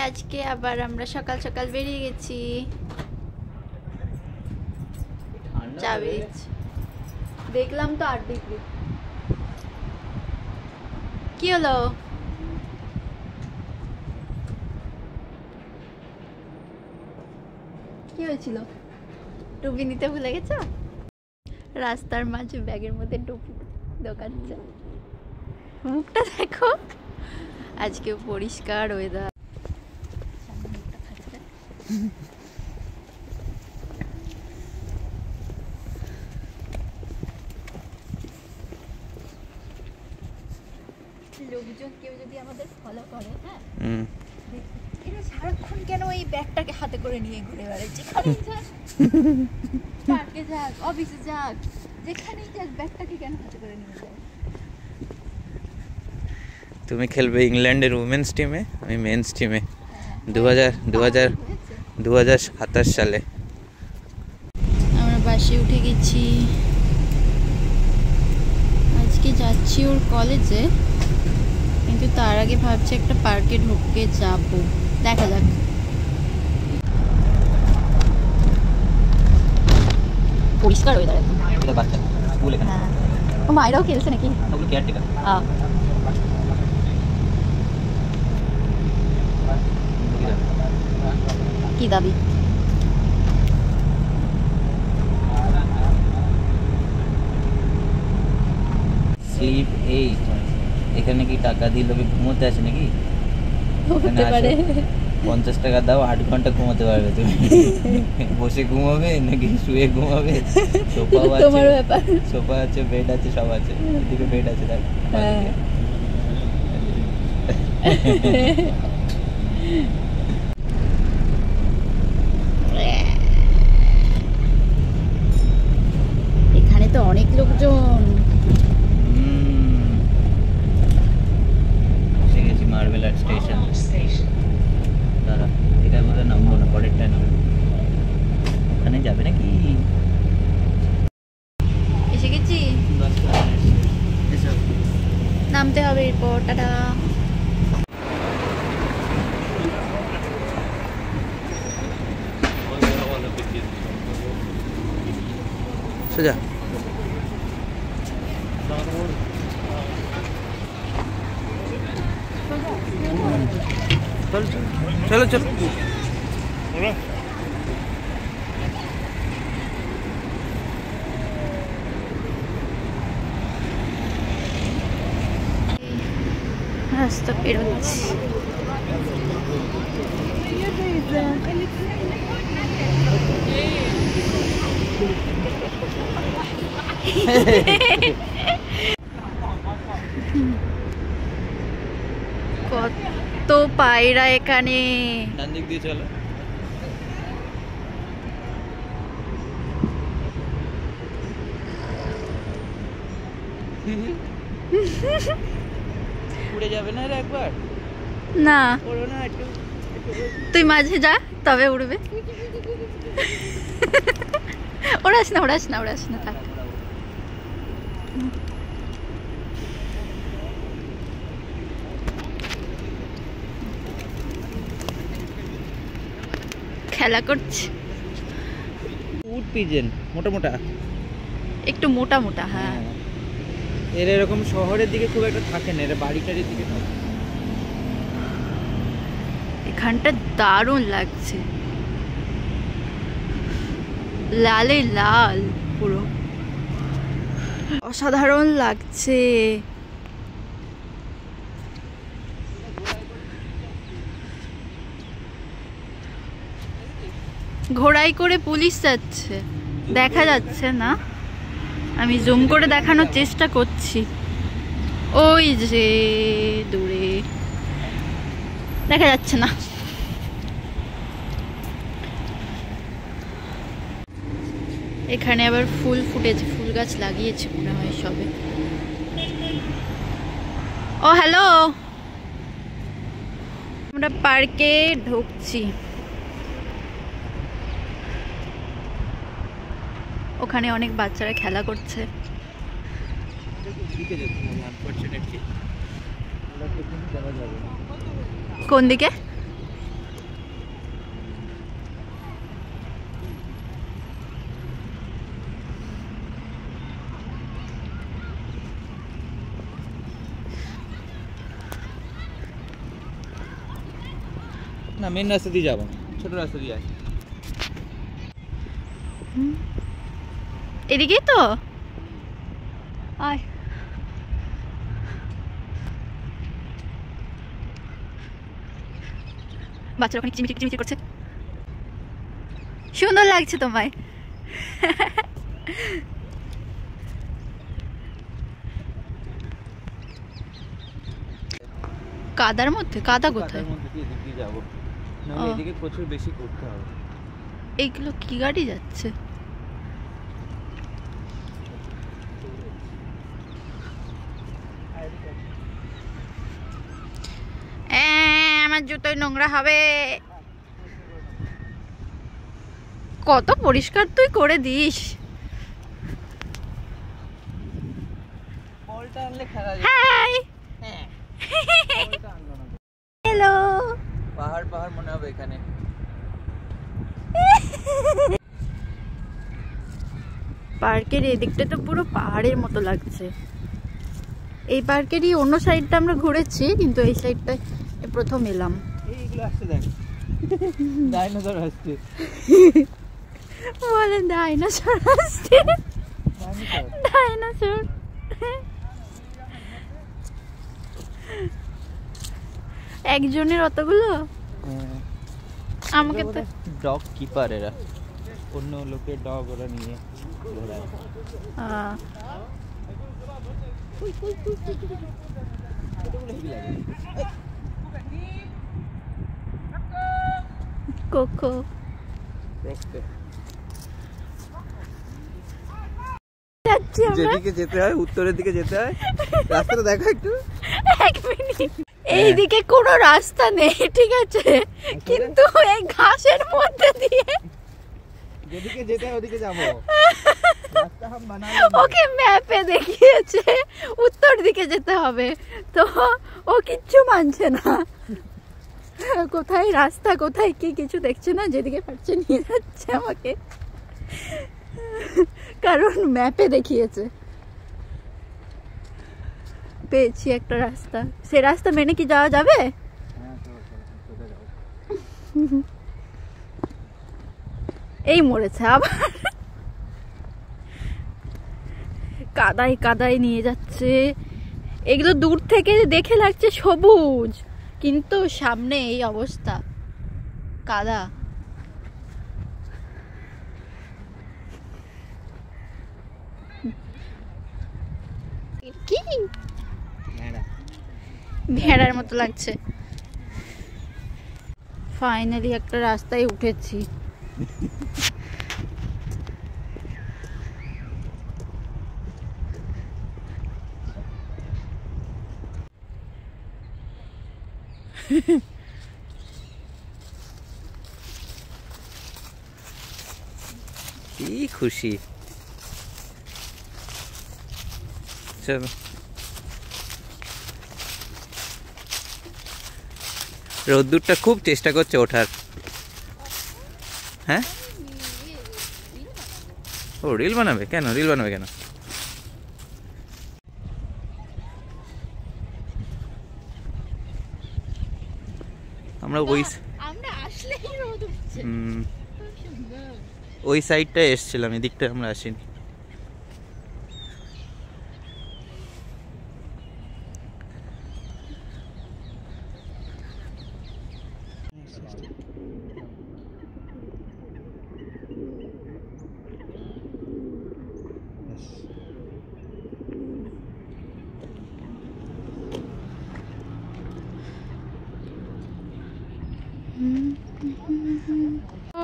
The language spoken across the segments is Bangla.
আজকে আবার আমরা সকাল সকাল বেরিয়ে গেছি। চাবি দেখলাম তো 8 ডিগ্রি। কি হলো? কি হয়েছিল? টুপি নিতে ভুলে গেছো? রাস্তার মাঝে ব্যাগের মধ্যে টুপি দোকানছে। মুখটা দেখো, আজকে পরিষ্কার ওয়েদার। লোকজন কেউ যদি আমাদের ফলো করে, হ্যাঁ, এরা সারাক্ষণ কেন এই ব্যাগটাকে হাতে করে নিয়ে ঘুরে বেড়ায়? যেখানেই যাক, পার্কে যাক, অফিসে যাক, যেখানেই যাক ব্যাগটাকে কেন হাতে করে নিয়ে যায়? তুমি খেলবে ইংল্যান্ডের উমেন্স টিমে, আমি মেন্স টিমে 2027 সালে। আমরা বাসে উঠে গেছি, আজকে যাচ্ছি ওর কলেজে, কিন্তু তার আগে ভাবছি একটা পার্কে ঢুকে যাব, দেখা যাক। পরিষ্কার ওয়েদার একদম। এটা বাচ্চা স্কুল এখানে। হ্যাঁ, ও মায়েরাও খেলছে নাকি? ওগুলো কেয়ারটেকার। কি দাবি? স্লিপ 8। এখানে কি টাকা দিয়ে লোকে ঘুমোতে আসে নাকি? হতে পারে। 50 টাকা দাও, 8 ঘন্টা ঘুমোতে পারবে তুমি। বসে ঘুমাবে নাকি শুয়ে ঘুমাবে, সোফাও আছে, তোমার ব্যাপার। সোফা আছে, বেড আছে, সব আছে। এদিকে বেড আছে, দেখ। এখানে তো অনেক লোকজন। এসে গেছি মার্বেল আর্ট স্টেশন। দাঁড়া, এটা বলে নামবো না, পরেরটায় নামবো। ওখানে যাবে নাকি? এসে গেছি, নামতে হবে এরপর। টাটা। সোজা চলো চলো। রাস্তা পেরোচ্ছি। কত পায়রা এখানে। ডান দিক দিয়ে চলো। উড়ে যাবে না রে একবার? না, ওড়ো না একটু। তুই মাঝে যা, তবে উড়বে। ওড়াস না, ওড়াস না, ওড়াস না, থাক। খেলা করছে। উড পিজেন, মোটা মোটা, একটু মোটা মোটা। হ্যাঁ, এর এরকম শহরের দিকে খুব একটা থাকে না, এর বাড়িটারির দিকে থাকে। এখানটা দারুণ লাগছে, লালে লাল পুরো, অসাধারণ লাগছে। ঘোড়ায় করে পুলিশ যাচ্ছে, দেখা যাচ্ছে না, আমি জুম করে দেখানোর চেষ্টা করছি। ওই যে দূরে দেখা যাচ্ছে না। এখানে আবার ফুল ফুটেছে, ফুল গাছ লাগিয়েছে মনে হয় সবে। ও হ্যালো, আমরা পার্কে ঢুকছি। ওখানে অনেক বাচ্চারা খেলা করছে। কোন দিকে? না মেন রাস্তা দিয়ে যাবো, ছোট রাস্তা দিয়ে আসি। এদিকেই তো আয়। বাচ্চারা ওখানে কিচিমিচি কিচিমিচি করছে, সুন্দর লাগছে তোমায়। কাদার মধ্যে? কাদা কোথায়? যাবো না, এদিকে প্রচুর বেশি করতে হবে। এইগুলো কি গাড়ি যাচ্ছে? আমার জুতোয় নোংরা হবে। কত পরিষ্কার তুই করে দিস। High, hello. পাহাড় পাহাড় মনে হবে এখানে। পার্কের এদিকটা তো পুরো পাহাড়ের মতো লাগছে। এই পার্কেরই অন্য সাইডটা আমরা ঘুরেছি, কিন্তু এই সাইডটায় প্রথম এলাম। এইগুলো আসছে দেখ, ডাইনোসর আসছে। বলে ডাইনোসর আসছে, ডাইনোসর। একজনের অতগুলো? আমাকে তো ডগ কিপার এরা, অন্য লোকের ডগ ওরা নিয়ে ঘোরায়। কোকো যেদিকে যেতে হয়, উত্তরের দিকে যেতে হয়। রাস্তাটা দেখা একটু। এক মিনিট, এইদিকে কোনো রাস্তা নেই, ঠিক আছে, কিন্তু এই ঘাসের মধ্যে দিয়ে যেদিকে যেতে হয় ওদিকে যাবো। ওকে ম্যাপে দেখিয়েছে উত্তর দিকে যেতে হবে, তো ও কিচ্ছু মানছে না। কোথায় রাস্তা কোথায় কি কিছু দেখছে না, যেদিকে পারছে নিয়ে যাচ্ছে আমাকে, কারণ ম্যাপে দেখিয়েছে। পেয়েছি একটা রাস্তা, সে রাস্তা মেনে কি যাওয়া যাবে? এই মরেছে আবার, কাদায় কাদায় নিয়ে যাচ্ছে। এগুলো দূর থেকে দেখে লাগছে সবুজ, কিন্তু সামনে এই অবস্থা, কাদা। কি ভেড়ার মতো লাগছে। ফাইনালি একটা রাস্তায় উঠেছি। কি খুশি। চলো, রোদ্দুরটা খুব চেষ্টা করছে ওঠার। হ্যাঁ, ও রিল বানাবে কেন? রিল বানাবে কেন? আমরা ওই সাইডটায় এসছিলাম, এদিকটা আমরা আসিনি।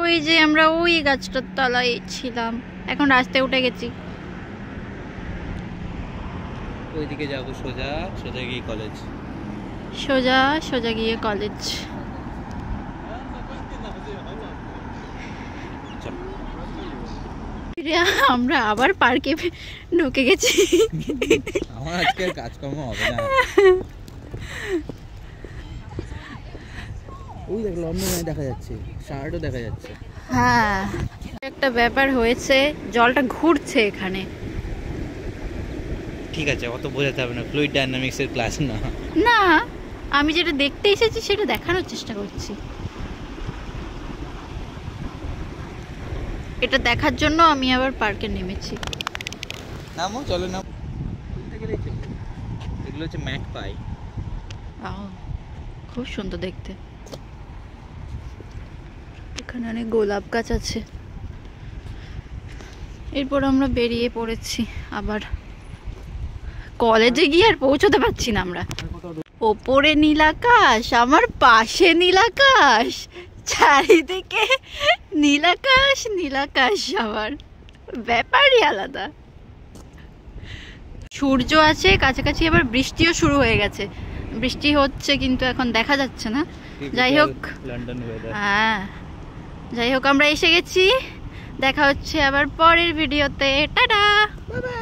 ওই যে আমরা ওই গাছটার তলায় ছিলাম, এখন রাস্তায় উঠে গেছি। ওইদিকে যাবো, সোজা সোজা গিয়ে কলেজ, সোজা সোজা গিয়ে কলেজ। আমরা আবার পার্কে ঢুকে গেছি। আমার আজকে কাজকর্ম হবে না। ওই দেখ লন্ডনে দেখা যাচ্ছে, শার্টও দেখা যাচ্ছে। হ্যাঁ, একটা ব্যাপার হয়েছে, জলটা ঘুরছে এখানে। ঠিক আছে, অত বোঝাতে হবে না, ফ্লুইড ডায়নামিক্স এর ক্লাস না। না, আমি যেটা দেখতে এসেছি সেটা দেখানোর চেষ্টা করছি। এটা দেখার জন্য আমি আবার পার্কে নেমেছি। নামো, চলো নাম। এগুলো হচ্ছে ম্যাক পাই। খুব সুন্দর দেখতে। এখানে অনেক গোলাপ গাছ আছে। এরপর আমরা বেরিয়ে পড়েছি আবার কলেজে গিয়ে। আর পৌঁছতে পারছি না আমরা। ওপরে নীলাকাশ, আমার পাশে নীলাকাশ, চারিদিকে নীলাকাশ নীলাকাশ, আমার ব্যাপারই আলাদা। সূর্য আছে কাছাকাছি, আবার বৃষ্টিও শুরু হয়ে গেছে। বৃষ্টি হচ্ছে কিন্তু এখন দেখা যাচ্ছে না। যাই হোক, হ্যাঁ যাই হোক, আমরা এসে গেছি। দেখা হচ্ছে আবার পরের ভিডিওতে। Tata, bye bye.